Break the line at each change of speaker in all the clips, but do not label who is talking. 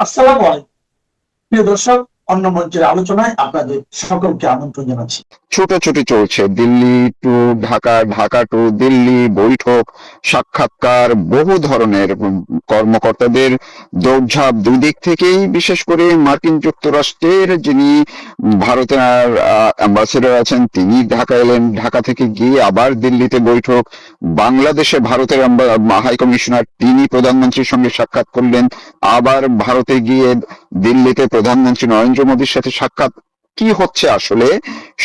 আসসালামু আলাইকুম প্রিয় দর্শক, অন্য মঞ্চের আলোচনায় আপনাদের সকলকে আমন্ত্রণ জানাচ্ছি।
ছোটাছুটি চলছে দিল্লি টু ঢাকা, ঢাকা টু দিল্লি, বৈঠক, সাক্ষাৎকার, বহু ধরনের কর্মকর্তাদের দৌড়ঝাঁপ দুই দিক থেকেই। বিশেষ করে মার্কিন যুক্তরাষ্ট্রের যিনি ভারতের অ্যাম্বাসেডর আছেন তিনি ঢাকা এলেন, ঢাকা থেকে গিয়ে আবার দিল্লিতে বৈঠক। বাংলাদেশে ভারতের হাই কমিশনার তিনি প্রধানমন্ত্রীর সঙ্গে সাক্ষাৎ করলেন, আবার ভারতে গিয়ে দিল্লিতে প্রধানমন্ত্রী নরেন্দ্র মোদীর সাথে সাক্ষাৎ। কি হচ্ছে আসলে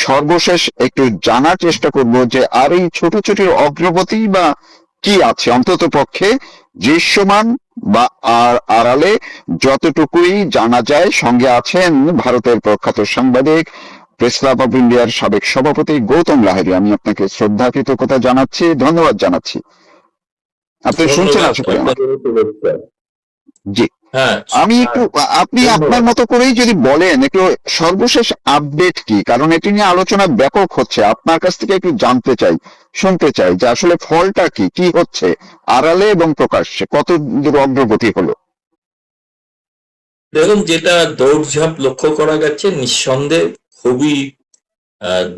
সর্বশেষ একটু জানার চেষ্টা করব যে আর এই ছোট ছোট অগ্রগতি বা কি আছে অন্তত পক্ষে দৃশ্যমান বা আড়ালে যতটুকুই জানা যায়। সঙ্গে আছেন ভারতের প্রখ্যাত সাংবাদিক, প্রেস ক্লাব অফ ইন্ডিয়ার সাবেক সভাপতি গৌতম লাহিড়ী। আমি আপনাকে শ্রদ্ধা কৃতজ্ঞতা জানাচ্ছি, ধন্যবাদ জানাচ্ছি। আপনি শুনছেন
ধন্যবাদ
আশা করি আমাকে?
আপনাদেরও শুভেচ্ছা।
জি।
হ্যাঁ,
আমি একটু আপনি আপনার
ধন্যবাদ।
মতো করেই যদি বলেন একটু সর্বশেষ আপডেট কি, কারণ এটি নিয়ে আলোচনা ব্যাপক হচ্ছে। আপনার কাছ থেকে একটু জানতে চাই, শুনতে চাই যে আসলে ফলটা কি, কি হচ্ছে আড়ালে এবং প্রকাশ্যে, কত দূর অগ্রগতি হলো।
দেখুন, যেটা দৌড়ঝাঁপ লক্ষ্য করা গেছে, নিঃসন্দেহে খুবই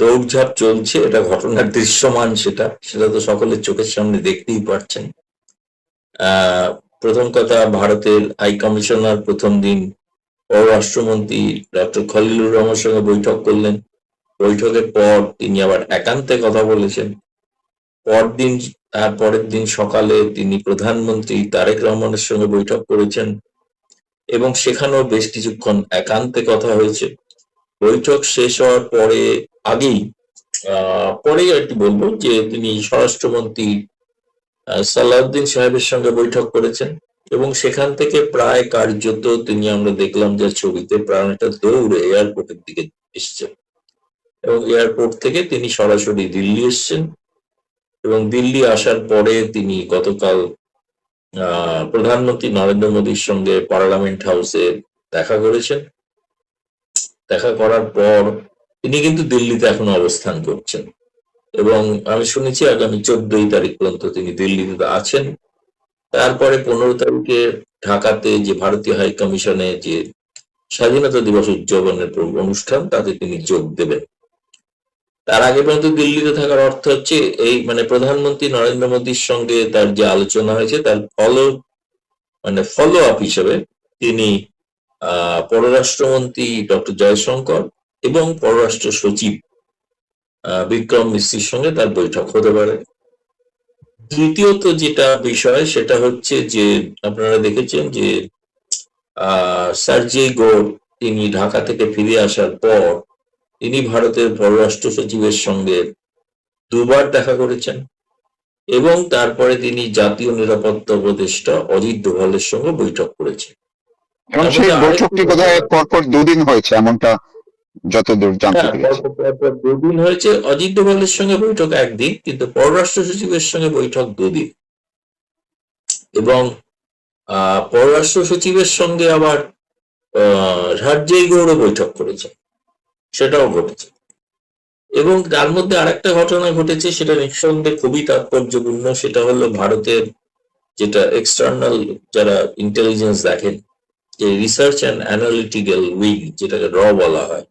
দৌড়ঝাঁপ চলছে, এটা ঘটনার দৃশ্যমান। সেটা সেটা তো সকলের চোখের সামনে দেখতেই পাচ্ছেন। প্রথম কথা, ভারতের হাই কমিশনার প্রথম দিন পররাষ্ট্রমন্ত্রী ডক্টর খলিলুর রহমানের সঙ্গে বৈঠক করলেন। বৈঠকের পর তিনি আবার একান্তে কথা বলেছেন। পরের দিন সকালে তিনি প্রধানমন্ত্রী তারেক রহমানের সঙ্গে বৈঠক করেছেন এবং সেখানেও বেশ কিছুক্ষণ একান্তে কথা হয়েছে। বৈঠক শেষ হওয়ার আগেই পরেই আর কি বলবো যে তিনি স্বরাষ্ট্রমন্ত্রী সালাউদ্দিন সাহেবের সঙ্গে বৈঠক করেছেন এবং সেখান থেকে প্রায় কার্যত তিনি, আমরা দেখলাম যে ছবিতে, প্রায় একটা দৌড়ে এয়ারপোর্টের দিকে এসছেন এবং এয়ারপোর্ট থেকে তিনি সরাসরি দিল্লি এসছেন এবং দিল্লি আসার পরে তিনি গতকাল প্রধানমন্ত্রী নরেন্দ্র মোদীর সঙ্গে পার্লামেন্ট হাউসে দেখা করেছেন। দেখা করার পর তিনি কিন্তু দিল্লিতে এখনো অবস্থান করছেন এবং আমি শুনেছি আগামী 14 তারিখ পর্যন্ত তিনি দিল্লিতে আছেন। তারপরে 15 তারিখে ঢাকাতে যে ভারতীয় হাই কমিশনে যে স্বাধীনতা দিবস উদযাপনের অনুষ্ঠান, তাতে তিনি যোগ দেবেন। তার আগে পর্যন্ত দিল্লিতে থাকার অর্থ হচ্ছে এই প্রধানমন্ত্রী নরেন্দ্র মোদীর সঙ্গে তার যে আলোচনা হয়েছে তার ফলো আপ হিসেবে তিনি পররাষ্ট্রমন্ত্রী ডক্টর জয়শঙ্কর এবং পররাষ্ট্র সচিব বিক্রম মিশ্রির সঙ্গে তার বৈঠক হতে পারে। দ্বিতীয়ত যেটা বিষয় সেটা হচ্ছে যে আপনারা দেখেছেন যে সার্জেই গোর তিনি ঢাকা থেকে ফিরে আসার পর তিনি ভারতের পররাষ্ট্র সচিবের সঙ্গে দুবার দেখা করেছেন এবং তারপরে তিনি জাতীয় নিরাপত্তা উপদেষ্টা অজিত ডোভালের সঙ্গে বৈঠক করেছেন।
এবং সেই বৈঠকটি বোধহয় পরপর দুদিন হয়েছে এমনটা যতদূর জানতে
হ্যাঁ,
পেরেছি।
পরপর দুদিন হয়েছে। অজিত ডোভালের সঙ্গে বৈঠক একদিন, কিন্তু পররাষ্ট্র সচিবের সঙ্গে বৈঠক দুদিন এবং পররাষ্ট্র সচিবের সঙ্গে আবার সার্জেই গৌড় বৈঠক করেছে, সেটাও ঘটেছে। এবং তার মধ্যে আরেকটা ঘটনা ঘটেছে, সেটা নিঃসন্দেহে খুবই তাৎপর্যপূর্ণ। সেটা হলো ভারতের যেটা এক্সটার্নাল যারা ইন্টেলিজেন্স দেখেন, যে রিসার্চ অ্যান্ড অ্যানালিটিক্যাল উইং যেটাকে র বলা হয়,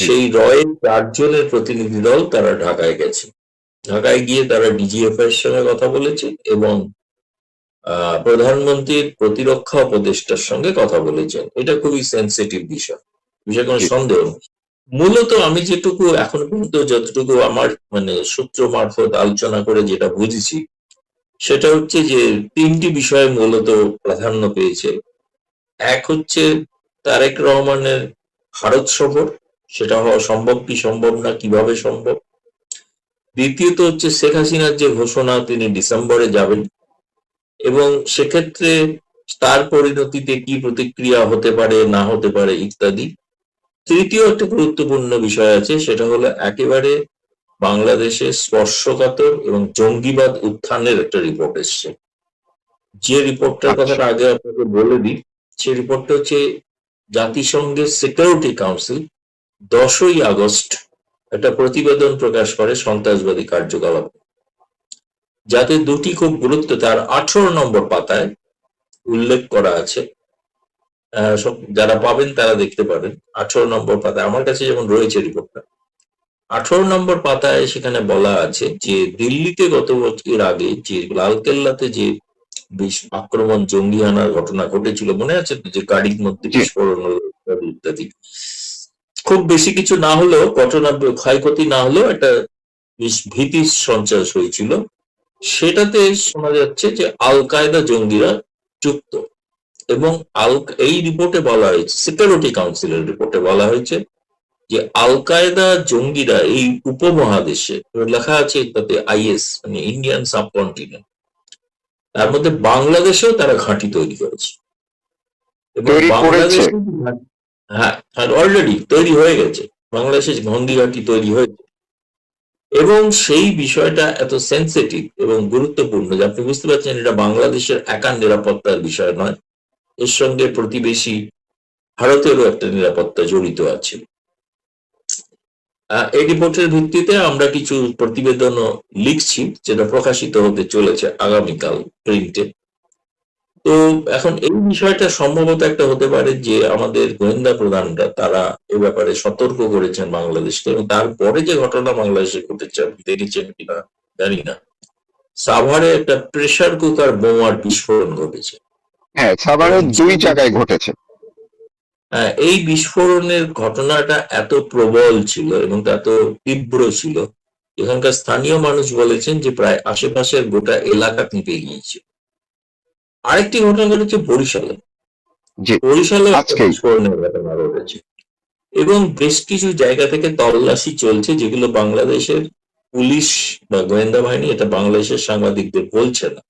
সেই র এর 4 জনের প্রতিনিধি দল তারা ঢাকায় গেছে। ঢাকায় গিয়ে তারা ডিজিএফআই এর সঙ্গে কথা বলেছে এবং প্রধানমন্ত্রীর প্রতিরক্ষা উপদেষ্টার সঙ্গে কথা বলেছেন। এটা খুবই সেন্সিটিভ বিষয়, কোনো সন্দেহ নেই। মূলত আমি যেটুকু এখন পর্যন্ত, যতটুকু আমার সূত্র মারফত আলোচনা করে যেটা বুঝেছি, সেটা হচ্ছে যে 3টি বিষয় মূলত প্রাধান্য পেয়েছে। এক হচ্ছে তারেক রহমানের ভারত সফর, সেটা হওয়া সম্ভব কি সম্ভব না, কিভাবে সম্ভব। দ্বিতীয়ত হচ্ছে শেখ হাসিনার যে ঘোষণা তিনি ডিসেম্বরে যাবেন এবং সেক্ষেত্রে তার পরিণতিতে কি প্রতিক্রিয়া হতে পারে না হতে পারে ইত্যাদি। তৃতীয় একটা গুরুত্বপূর্ণ বিষয় আছে, সেটা হলো একেবারে বাংলাদেশে স্পর্শকাতর এবং জঙ্গিবাদ উত্থানের একটা রিপোর্ট এসছে। যে রিপোর্টটার কথাটা আগে আপনাকে বলে দিই, সেই রিপোর্টটা হচ্ছে জাতিসংঘের সিকিউরিটি কাউন্সিল 10ই আগস্ট একটা প্রতিবেদন প্রকাশ করে সন্ত্রাসবাদী কার্যকলাপ, যাতে দুটি খুব গুরুত্ব, তার 18 নম্বর পাতায় উল্লেখ করা আছে সব যারা পাবেন তারা দেখতে পারেন। 18 নম্বর পাতায় আমার কাছে যেমন রয়েছে রিপোর্টটা, 18 নম্বর পাতায় সেখানে বলা আছে যে দিল্লিতে গত বছর আগে যে লালকেল্লাতে যে আক্রমণ জঙ্গি হানার ঘটনা ঘটেছিল, মনে আছে তো, যে গাড়ির মধ্যে
জি।
বিস্ফোরণ হলো ইত্যাদি ইত্যাদি। খুব বেশি কিছু না হলেও, ঘটনা ক্ষয়ক্ষতি না হলেও একটা ভীতির সঞ্চার হয়েছিল। সেটাতে শোনা যাচ্ছে যে আল কায়দা জঙ্গিরা যুক্ত, এবং এই রিপোর্টে বলা হয়েছে, সিকিউরিটি কাউন্সিলের রিপোর্টে বলা হয়েছে যে আল কায়দা জঙ্গিরা এই উপমহাদেশে, লেখা আছে তাতে আইএস মানে ইন্ডিয়ান সাবকন্টিনেন্ট, তার মধ্যে বাংলাদেশেও তারা ঘাঁটি তৈরি করেছে, এবং
তৈরি করেছে।
বাংলাদেশে হ্যাঁ অলরেডি তৈরি হয়ে গেছে, বাংলাদেশে ভঙ্গি ঘাঁটি তৈরি হয়েছে। এবং সেই বিষয়টা এত সেন্সিটিভ এবং গুরুত্বপূর্ণ যে আপনি বুঝতে পারছেন এটা বাংলাদেশের একা নিরাপত্তার বিষয় নয়, এর সঙ্গে প্রতিবেশী ভারতেরও একটা নিরাপত্তা জড়িত আছে। এই রিপোর্টের ভিত্তিতে আমরা কিছু প্রতিবেদনও লিখছি, যেটা প্রকাশিত হতে চলেছে আগামীকাল প্রিন্টে। তো এখন এই বিষয়টা সম্ভবত একটা হতে পারে যে আমাদের গোয়েন্দা প্রধানরা তারা এ ব্যাপারে সতর্ক করেছেন বাংলাদেশকে, এবং তারপরে যে ঘটনা বাংলাদেশে ঘটেছে, আপনি দেখেছেন কিনা জানি না, সাভারে একটা প্রেসার কুকার বোমার বিস্ফোরণ ঘটেছে।
হ্যাঁ, সাভারে 2 জায়গায় ঘটেছে।
এই বিস্ফোরণের ঘটনাটা এত প্রবল ছিল এবং এত তীব্র ছিল, এখানকার স্থানীয় মানুষ বলেছেন যে প্রায় আশেপাশের গোটা এলাকা কেঁপে গিয়েছে। আরেকটি ঘটনা ঘটেছে বরিশালে।
জি,
বরিশালে একটা
আজকেই।
বিস্ফোরণের ঘটনা ঘটেছে, এবং বেশ কিছু জায়গা থেকে তল্লাশি চলছে, যেগুলো বাংলাদেশের পুলিশ বা গোয়েন্দা বাহিনী, এটা বাংলাদেশের সাংবাদিকদের বলছে না,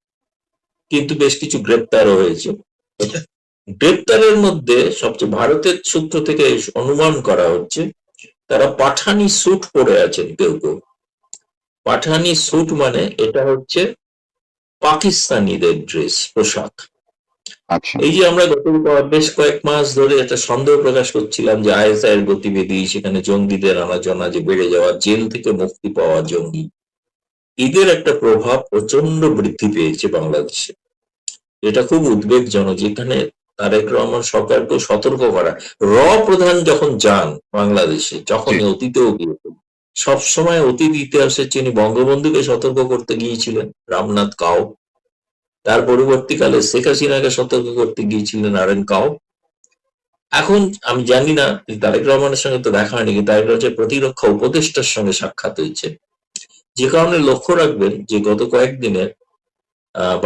কিন্তু বেশ কিছু গ্রেপ্তারও হয়েছে। গ্রেপ্তারের মধ্যে সবচেয়ে ভারতের সূত্র থেকে অনুমান করা হচ্ছে তারা পাঠানি স্যুট পরে আছেন কেউ কেউ। পাঠানি স্যুট মানে এটা হচ্ছে পাকিস্তানিদের ড্রেস, পোশাক।
আচ্ছা।
এই যে আমরা গত বেশ কয়েক মাস ধরে একটা সন্দেহ প্রকাশ করছিলাম যে আইএসআই এর গতিবিধি, সেখানে জঙ্গিদের আনাজনা যে বেড়ে যাওয়া, জেল থেকে মুক্তি পাওয়া জঙ্গি, এদের একটা প্রভাব প্রচন্ড বৃদ্ধি পেয়েছে বাংলাদেশে। এটা খুব উদ্বেগজনক, যেখানে তারেক রহমান সরকারকে সতর্ক করা। প্রধান যখন যান বাংলাদেশে, যখনই অতীতেও গিয়েছেন, সবসময় অতীত ইতিহাসের তিনি বঙ্গবন্ধুকে সতর্ক করতে গিয়েছিলেন, রামনাথ কাউ। তার পরবর্তীকালে শেখ হাসিনাকে সতর্ক করতে গিয়েছিলেন আরএন কাউ। এখন আমি জানি না, তারেক রহমানের সঙ্গে তো দেখা হয়নি, কিন্তু তারেক রহমানের প্রতিরক্ষা উপদেষ্টার সঙ্গে সাক্ষাৎ হয়েছে, যে কারণে লক্ষ্য রাখবেন যে গত কয়েকদিনে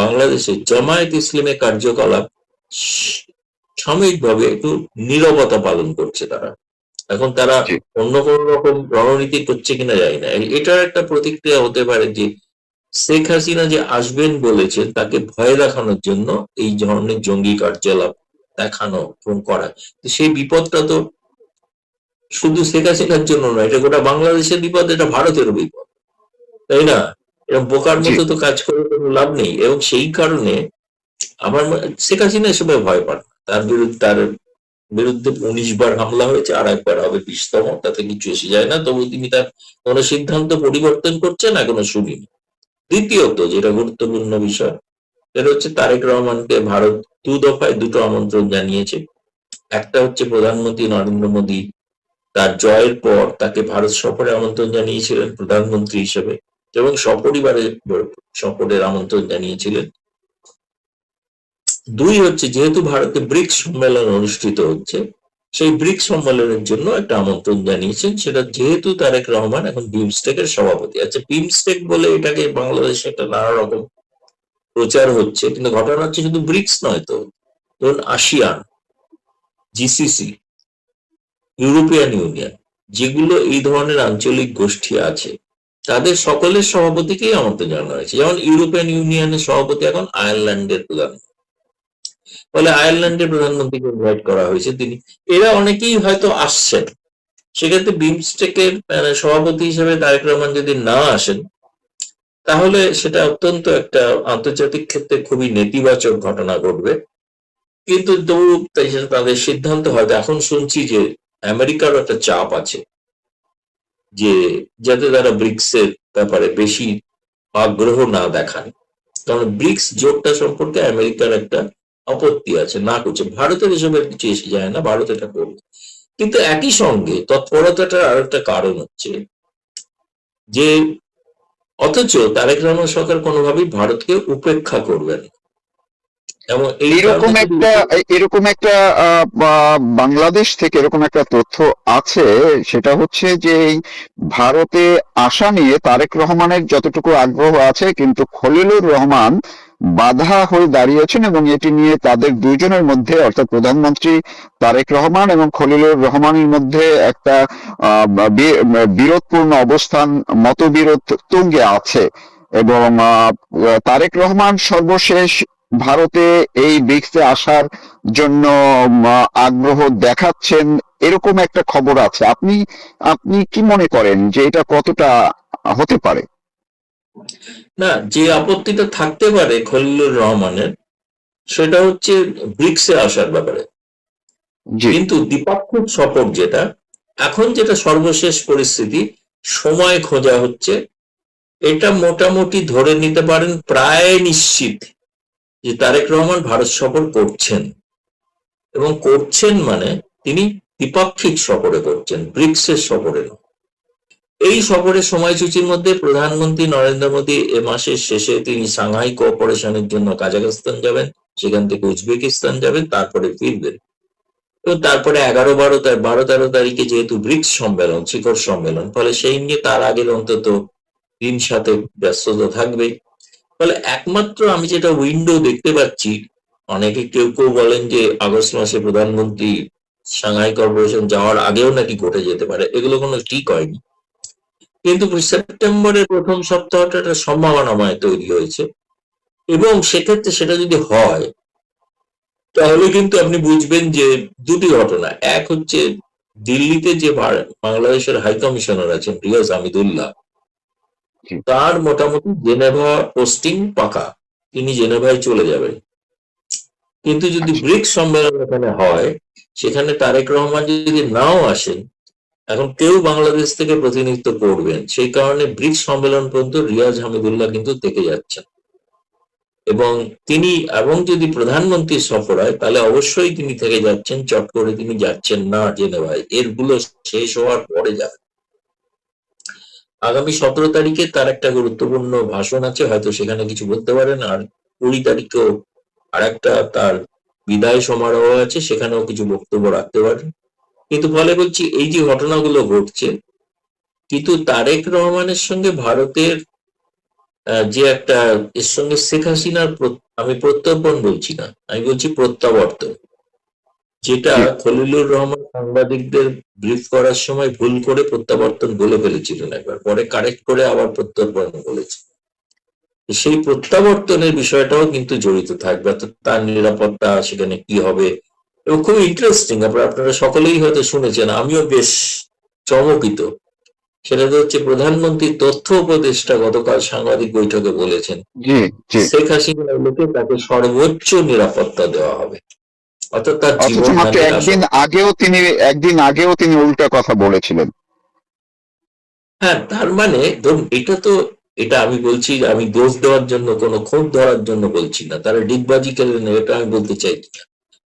বাংলাদেশে জামায়াত ইসলামের কার্যকলাপ সাময়িকভাবে একটু নীরবতা পালন করছে তারা। এখন তারা অন্য কোন রকম রণনীতি করছে কিনা জানি না। এটার একটা প্রতিক্রিয়া হতে পারে যে শেখ হাসিনা যে আসবেন বলেছেন, তাকে ভয় দেখানোর জন্য এই ধরনের জঙ্গি কার্যকলাপ দেখানো করা। সেই বিপদটা তো শুধু শেখ হাসিনার জন্য নয়, এটা গোটা বাংলাদেশের বিপদ, এটা ভারতেরও বিপদ, তাই না? এরকম বোকার মতো তো কাজ করে কোনো লাভ নেই। এবং সেই কারণে আমার শেখ হাসিনা এসবে ভয় পান। তার বিরুদ্ধে 19 বার হামলা হয়েছে, আর একবার হবে 20তম, তাতে কিছু এসে যায় না। তবু তিনি তার কোনো সিদ্ধান্ত পরিবর্তন করছেন এখনো শুনিনি। দ্বিতীয়ত যেটা গুরুত্বপূর্ণ বিষয়, সেটা হচ্ছে তারেক রহমানকে ভারত 2 দফায় 2টো আমন্ত্রণ জানিয়েছে। একটা হচ্ছে প্রধানমন্ত্রী নরেন্দ্র মোদী তার জয়ের পর তাকে ভারত সফরে আমন্ত্রণ জানিয়েছিলেন প্রধানমন্ত্রী হিসেবে, এবং সপরিবারে সফরের আমন্ত্রণ জানিয়েছিলেন। 2 হচ্ছে যেহেতু ভারতে ব্রিক্স সম্মেলন অনুষ্ঠিত হচ্ছে, সেই ব্রিক্স সম্মেলনের জন্য একটা আমন্ত্রণ জানিয়েছেন। সেটা যেহেতু তারেক রহমান এখন বিমস্টেকের সভাপতি। আচ্ছা, বিমস্টেক বলে এটাকে বাংলাদেশে একটা নানা রকম প্রচার হচ্ছে, কিন্তু ঘটনা হচ্ছে শুধু ব্রিক্স নয় তো, ধরুন আসিয়ান, জিসিসি, ইউরোপিয়ান ইউনিয়ন, যেগুলো এই ধরনের আঞ্চলিক গোষ্ঠী আছে, তাদের সকলের সভাপতিকেই আমন্ত্রণ জানানো হয়েছে। যেমন ইউরোপিয়ান ইউনিয়নের সভাপতি এখন আয়ারল্যান্ডের প্রধান, ফলে আয়ারল্যান্ডের প্রধানমন্ত্রীকে ইনভাইট করা হয়েছে। তিনি এরা অনেকেই হয়তো আসছেন। সেক্ষেত্রে বিমস্টেকের সভাপতি হিসেবে তারেক রহমান যদি না আসেন, তাহলে সেটা অত্যন্ত একটা আন্তর্জাতিক ক্ষেত্রে খুবই নেতিবাচক ঘটনা ঘটবে। কিন্তু তাদের সিদ্ধান্ত হয়তো, এখন শুনছি যে আমেরিকারও একটা চাপ আছে যে যাতে তারা ব্রিক্সের ব্যাপারে বেশি আগ্রহ না দেখান, কারণ ব্রিক্স জোটটা সম্পর্কে আমেরিকার একটা আপত্তি আছে, না করছে। ভারতের এসবের কিছু এসে যায় না, ভারত এটা করবে। কিন্তু একই সঙ্গে তৎপরতাটার আর একটা কারণ হচ্ছে যে অথচ তারেক রহমান সরকার কোনোভাবেই ভারতকে উপেক্ষা করবেন না। এবং এই
এরকম
কারণে যদি
একটা এরকম একটা বাংলাদেশ থেকে এরকম একটা তথ্য আছে, সেটা হচ্ছে যে এই ভারতে আসা নিয়ে তারেক রহমানের যতটুকু আগ্রহ আছে, কিন্তু খলিলুর রহমান বাধা হয়ে দাঁড়িয়েছেন, এবং এটি নিয়ে তাদের দুইজনের মধ্যে, অর্থাৎ প্রধানমন্ত্রী তারেক রহমান এবং খলিলুর রহমানের মধ্যে একটা বিরোধপূর্ণ অবস্থান, মতবিরোধ তুঙ্গে আছে। এবং তারেক রহমান সর্বশেষ ভারতে এই ব্রিক্সে আসার জন্য আগ্রহ দেখাচ্ছেন, এরকম একটা খবর আছে। আপনি আপনি কি মনে করেন যে এটা কতটা হতে পারে?
না, যে আপত্তিটা থাকতে পারে খলিলুর রহমানের, সেটা হচ্ছে ব্রিক্সে আসার ব্যাপারে।
জি,
কিন্তু দ্বিপাক্ষিক সফর যেটা, এখন যেটা সর্বশেষ পরিস্থিতি, সময় খোঁজা হচ্ছে, এটা মোটামুটি ধরে নিতে পারেন প্রায় নিশ্চিত যে তারেক রহমান ভারত সফর করছেন। এবং করছেন মানে তিনি দ্বিপাক্ষিক সফরে করছেন, ব্রিক্সের সফরে নয়। এই সফরের সময়সূচির মধ্যে প্রধানমন্ত্রী নরেন্দ্র মোদী এ মাসের শেষে তিনি সাংহাই কোঅপারেশনের জন্য কাজাখস্তান যাবেন, সেখান থেকে উজবেকিস্তান যাবেন, তারপরে ফিরবেন। এবং তারপরে 11-12-13 তারিখে যেহেতু ব্রিক্স সম্মেলন, শিখর সম্মেলন, ফলে সেই নিয়ে তার আগের অন্তত 3-7 ব্যস্ততা থাকবে। ফলে একমাত্র আমি যেটা উইন্ডো দেখতে পাচ্ছি, অনেকে কেউ কেউ বলেন যে আগস্ট মাসে প্রধানমন্ত্রী সাংহাই কর্পোরেশন যাওয়ার আগেও নাকি ঘটে যেতে পারে, এগুলো কোনো ঠিক হয়নি। কিন্তু সেপ্টেম্বরের প্রথম সপ্তাহটা একটা সম্ভাবনাময় তৈরি হয়েছে। এবং সেক্ষেত্রে সেটা যদি হয়, তাহলে কিন্তু আপনি বুঝবেন যে দুটি ঘটনা। এক হচ্ছে দিল্লিতে যে বাংলাদেশের হাই কমিশনার আছেন রিয়াজ হামিদুল্লাহ,
জি,
তার মোটামুটি জেনেভা পোস্টিং পাকা, তিনি জেনেভায় চলে যাবেন। কিন্তু যদি
আচ্ছা,
ব্রিক্স সম্মেলন এখানে হয়, সেখানে তারেক রহমান যদি নাও আসেন, এখন কেউ বাংলাদেশ থেকে প্রতিনিধিত্ব করবেন, সেই কারণে ব্রিক্স সম্মেলন পর্যন্ত রিয়াজ হামিদুল্লাহ কিন্তু থেকে যাচ্ছেন। এবং তিনি, এবং যদি প্রধানমন্ত্রীর সফর হয়, তাহলে অবশ্যই তিনি থেকে যাচ্ছেন, চট করে তিনি যাচ্ছেন না জেনেভায়, এরগুলো শেষ হওয়ার পরে যাবেন। আগামী 17 তারিখে তার একটা গুরুত্বপূর্ণ ভাষণ আছে, হয়তো সেখানে কিছু বলতে পারেন। আর 20 তারিখেও আর একটা তার বিদায় সমারোহ আছে, সেখানেও কিছু বক্তব্য রাখতে পারেন। কিন্তু ফলে বলছি, এই যে ঘটনাগুলো ঘটছে, কিন্তু তারেক রহমানের সঙ্গে ভারতের যে একটা, এর সঙ্গে শেখ হাসিনার আমি প্রত্যর্পণ বলছি না, আমি বলছি প্রত্যাবর্তন, যেটা
জি,
খলিলুর রহমান সাংবাদিকদের ব্রিফ করার সময় ভুল করে প্রত্যাবর্তন বলে ফেলেছিলেন একবার, পরে কারেক্ট করে আবার প্রত্যর্পণ বলেছে। সেই প্রত্যাবর্তনের বিষয়টাও কিন্তু জড়িত থাকবে, অর্থাৎ তার নিরাপত্তা, সেখানে কি হবে। এবং খুব ইন্টারেস্টিং, আপনারা সকলেই হয়তো শুনেছেন, আমিও বেশ চমকিত। সেটা হচ্ছে প্রধানমন্ত্রী তথ্য উপদেষ্টা গতকাল সাংবাদিক বৈঠকে বলেছেন
জি, জি।
শেখ হাসিনার লোকে তাকে সর্বোচ্চ নিরাপত্তা দেওয়া হবে, অর্থাৎ তার
অথচ মাত্র
জীবনহানির আশঙ্কা।
একদিন আগেও তিনি উল্টা কথা বলেছিলেন।
হ্যাঁ, তার মানে ধরুন, এটা আমি বলছি, আমি দোষ দেওয়ার জন্য, কোনো ক্ষোভ ধরার জন্য বলছি না, তারা ডিগবাজি খেলেন, এটা আমি বলতে চাইছি না।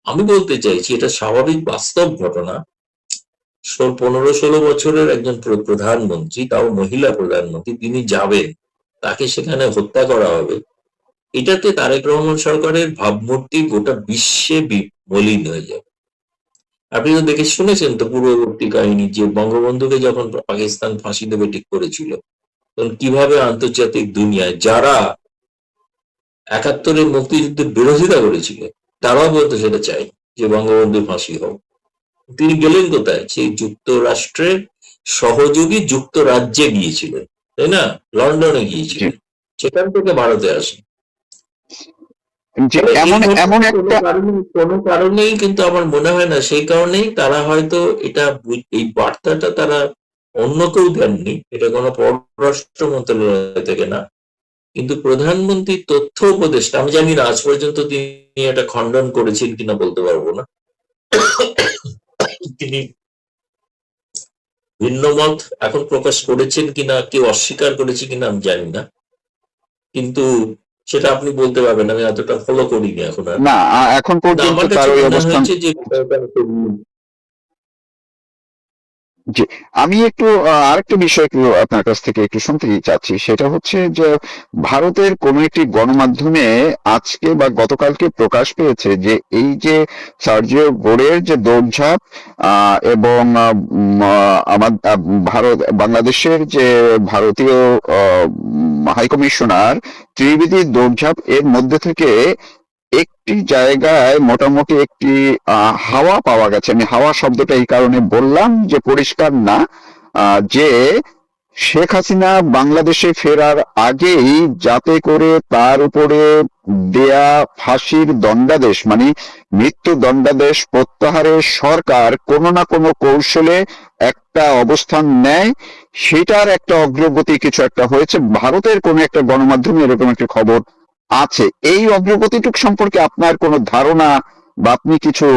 আমি বলতে চাইছি এটা স্বাভাবিক বাস্তব ঘটনা। 15-16 বছরের একজন প্রধানমন্ত্রী, তাও মহিলা প্রধানমন্ত্রী, তিনি যাবেন, তাকে সেখানে হত্যা করা হবে, এটাতে তারেক রহমান সরকারের ভাবমূর্তি গোটা বিশ্বে মলিন হয়ে যাবে। আপনি তো দেখে শুনেছেন তো পূর্ববর্তী কাহিনী, যে বঙ্গবন্ধুকে যখন পাকিস্তান ফাঁসি দেবে ঠিক করেছিল, তখন কিভাবে আন্তর্জাতিক দুনিয়ায় যারা 71-এর মুক্তিযুদ্ধের বিরোধিতা করেছিল, তারাও বলতো সেটা চাই যে বঙ্গবন্ধুর ফাঁসি হোক। তিনি গেলেন কোথায়? সেই যুক্তরাষ্ট্রের সহযোগী যুক্তরাজ্যে গিয়েছিলেন, তাই না? লন্ডনে
জি,
গিয়েছিলেন, সেখান থেকে ভারতে আসেন।
যে
ফলে এই
এমন
ঘটনা
এমন একটা
কোনো কারণেই কিন্তু আমার মনে হয় না, সেই কারণেই তারা হয়তো এটা এই বার্তাটা তারা অন্য কেউ দেননি, এটা কোনো পররাষ্ট্র মন্ত্রণালয় থেকে না, কিন্তু প্রধানমন্ত্রী তথ্য উপদেষ্টা, আমি জানি না আজ পর্যন্ত তিনি এটা খণ্ডন করেছেন কিনা বলতে পারবো না, তিনি ভিন্ন মত এখন প্রকাশ করেছেন কিনা, কেউ অস্বীকার করেছে কিনা আমি জানি না, কিন্তু সেটা আপনি বলতে পারবেন, আমি এতটা ফলো করিনি এখন আর।
না, এখন
কিন্তু
পর্যন্ত
আমার
তার
কাছে
ওই
মনে
অবস্থান।
হয়েছে যে
জি, আমি একটু আরেকটা বিষয় একটু আপনার কাছ থেকে একটু শুনতে চাচ্ছি, সেটা হচ্ছে যে ভারতের কোনো একটি গণমাধ্যমে আজকে বা গতকালকে প্রকাশ পেয়েছে যে এই যে সার্জিও গোরের যে দৌড়ঝাঁপ এবং আমার ভারত বাংলাদেশের যে ভারতীয় হাইকমিশনার ত্রিবেদী দৌড়ঝাঁপ এর মধ্যে থেকে একটি জায়গায় মোটামুটি একটি হাওয়া পাওয়া গেছে। আমি হাওয়া শব্দটা এই কারণে বললাম যে পরিষ্কার না, যে শেখ হাসিনা বাংলাদেশে ফেরার আগেই যাতে করে তার উপরে দেয়া ফাঁসির দণ্ডাদেশ মানে মৃত্যু দণ্ডাদেশ প্রত্যাহারে সরকার কোনো না কোনো কৌশলে একটা অবস্থান নেয়, সেটার একটা অগ্রগতি কিছু একটা হয়েছে। ভারতের কোনো একটা গণমাধ্যমে এরকম একটা খবর আছে। এই অগ্রগতিটুক সম্পর্কে আপনার কোনো ধারণা বা আপনি কিছু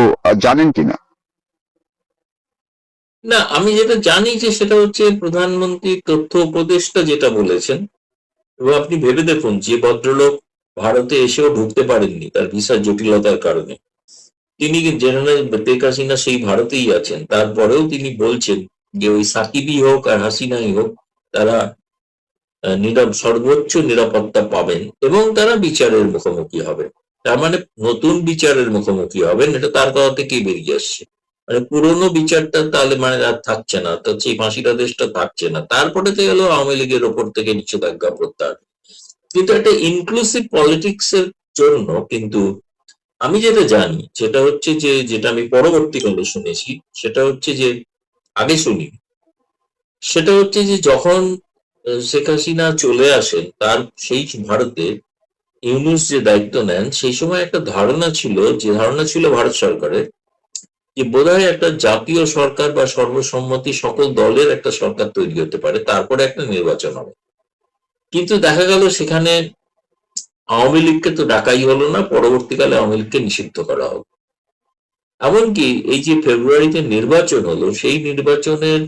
জানেন কিনা?
না, আমি যেটা জানি যে সেটা হচ্ছে প্রধানমন্ত্রী তথ্য উপদেষ্টা যেটা বলেছেন, এবং আপনি ভেবে দেখুন যে ভদ্রলোক ভারতে এসেও ঢুকতে পারেননি তার ভিসার জটিলতার কারণে, তিনি জেনারেল শেখ হাসিনা সেই ভারতেই আছেন, তারপরেও তিনি বলছেন যে ওই সাকিবই হোক আর হাসিনাই হোক, তারা সর্বোচ্চ নিরাপত্তা পাবেন এবং তারা বিচারের মুখোমুখি হবেন। তার মানে নতুন বিচারের মুখোমুখি হবেন, এটা তার কথা থেকেই বেরিয়ে আসছে। মানে পুরোনো বিচারটা তাহলে মানে আর থাকছে না, তো সেই ফাঁসির থাকছে না, তারপরে তো গেল আওয়ামী লীগের ওপর থেকে নিষেধাজ্ঞা প্রত্যাহার। কিন্তু একটা ইনক্লুসিভ পলিটিক্স এর জন্য কিন্তু আমি যেটা জানি সেটা হচ্ছে যে, যেটা আমি পরবর্তীকালে শুনেছি সেটা হচ্ছে যে, আগে শুনি সেটা হচ্ছে যে যখন শেখ হাসিনা চলে আসেন তার সেই ভারতে ইউনূস যে দায়িত্ব নেন, সেই সময় একটা ধারণা ছিল, যে ধারণা ছিল ভারত সরকারের, যে বোধহয় একটা জাতীয় সরকার বা সর্বসম্মতি সকল দলের একটা সরকার তৈরি হতে পারে, তারপরে একটা নির্বাচন হবে। কিন্তু দেখা গেল সেখানে আওয়ামী লীগকে তো ডাকাই হলো না, পরবর্তীকালে আওয়ামী লীগকে নিষিদ্ধ করা হলো। এমনকি এই যে ফেব্রুয়ারিতে নির্বাচন হলো, সেই নির্বাচনের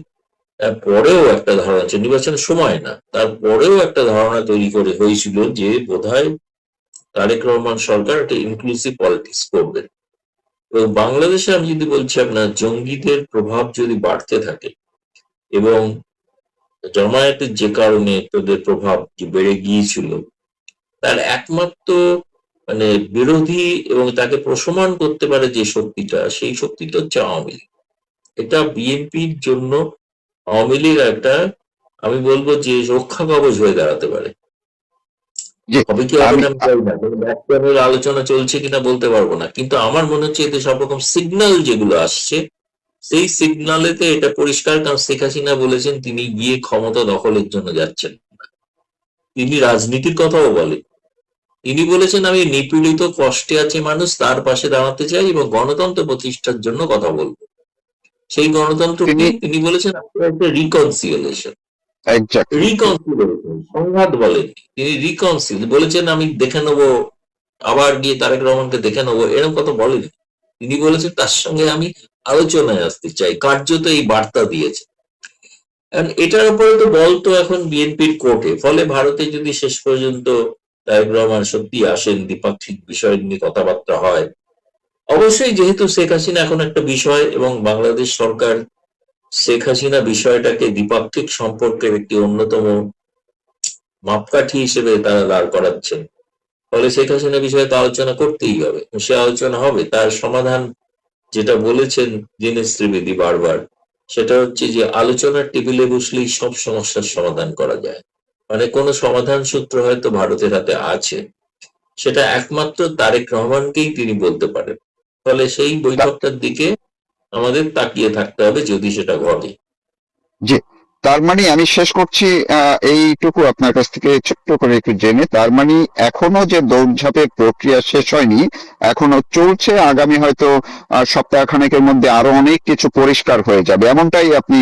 পরেও একটা ধারণা ছিল, নির্বাচনের সময় না, তারপরেও একটা ধারণা তৈরি করে হয়েছিল যে বোধহয় তারেক রহমান সরকার একটা ইনক্লুসিভ পলিটিক্স করবে। এবং বাংলাদেশে আমি যদি বলছি আপনার, জঙ্গিদের প্রভাব যদি বাড়তে থাকে এবং জামায়াতের যে কারণে তাদের প্রভাব যে বেড়ে গিয়েছিল, তার একমাত্র মানে বিরোধী এবং তাকে প্রশমন করতে পারে যে শক্তিটা, সেই শক্তিটা হচ্ছে আওয়ামী লীগ। এটা বিএনপির জন্য আওয়ামী লীগ একটা, আমি বলবো যে রক্ষা কবচ হয়ে দাঁড়াতে পারে।
জি,
হবে কি হবে
আমি
না আমি জানি না, ব্যাকপ্যানেল আলোচনা চলছে কিনা বলতে পারবো না, কিন্তু আমার মনে হচ্ছে এতে সব রকম সিগন্যাল যেগুলো আসছে, সেই সিগন্যালেতে এটা পরিষ্কার। কারণ শেখ হাসিনা বলেছেন তিনি গিয়ে ক্ষমতা দখলের জন্য যাচ্ছেন না, তিনি রাজনীতির কথাও বলেন। তিনি বলেছেন আমি নিপীড়িত কষ্টে আছে মানুষ, তার পাশে দাঁড়াতে চাই এবং গণতন্ত্র প্রতিষ্ঠার জন্য কথা বলবো। সেই গণতন্ত্র কি
তিনি
তিনি বলেছেন, একটা রিকনসিলিয়েশন।
এক্স্যাক্টলি।
রিকনসিলিয়েশন, সংঘাত বলেন, তিনি রিকনসিল বলেছেন, আমি দেখে নেবো, আবার গিয়ে তারেক রহমানকে দেখে নেবো, এরকম কথা বলেনি। তিনি বলেছেন তার সঙ্গে আমি আলোচনায় আসতে চাই, কার্যত এই বার্তা দিয়েছে। এটার উপরে তো বল তো এখন বিএনপির কোর্টে। ফলে ভারতে যদি শেষ পর্যন্ত তারেক রহমান সত্যি আসেন, দ্বিপাক্ষিক বিষয় নিয়ে কথাবার্তা হয়, অবশ্যই যেহেতু শেখ হাসিনা এখন একটা বিষয় এবং বাংলাদেশ সরকার শেখ হাসিনা বিষয়টাকে দ্বিপাক্ষিক সম্পর্কের একটি অন্যতম মাপকাঠি হিসেবে তারা দাঁড় করাচ্ছেন, ফলে শেখ হাসিনা বিষয়ে তো আলোচনা করতেই হবে। সে আলোচনা হবে, তার সমাধান যেটা বলেছেন দীনেশ ত্রিবেদী বারবার, সেটা হচ্ছে যে আলোচনার টেবিলে বসলেই সব সমস্যার সমাধান করা যায়। মানে কোনো সমাধান সূত্র হয়তো ভারতের হাতে আছে, সেটা একমাত্র তারেক রহমানকেই তিনি বলতে পারেন। ফলে সেই বৈঠকটার দিকে আমাদের তাকিয়ে থাকতে হবে যদি সেটা ঘটে।
জি, তার মানে আমি শেষ করছি এইটুকু আপনার কাছ থেকে ছোট্ট করে একটু জেনে, তার মানে এখনো যে দৌড়ঝাঁপের প্রক্রিয়া শেষ হয়নি, এখনো চলছে। আগামী হয়তো সপ্তাহখানেকের মধ্যে আরো অনেক কিছু পরিষ্কার হয়ে যাবে, এমনটাই আপনি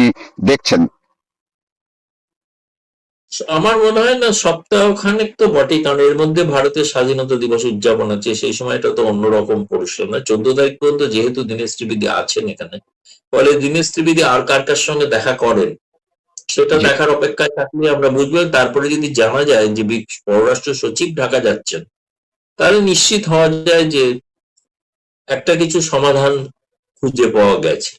দেখছেন?
আমার মনে হয় না সপ্তাহখানেক তো বটেই, কারণ এর মধ্যে ভারতের স্বাধীনতা দিবস উদযাপন আছে, সেই সময়টা তো অন্যরকম পরিচালনা। 14 তারিখ পর্যন্ত যেহেতু দীনেশ ত্রিবেদী আছেন এখানে, ফলে দীনেশ ত্রিবেদী আর কার কার সঙ্গে দেখা করেন সেটা
জি।
দেখার অপেক্ষায় থাকলে আমরা বুঝবো। তারপরে যদি জানা যায় যে পররাষ্ট্র সচিব ঢাকা যাচ্ছেন, তাহলে নিশ্চিত হওয়া যায় যে একটা কিছু সমাধান খুঁজে পাওয়া গেছে।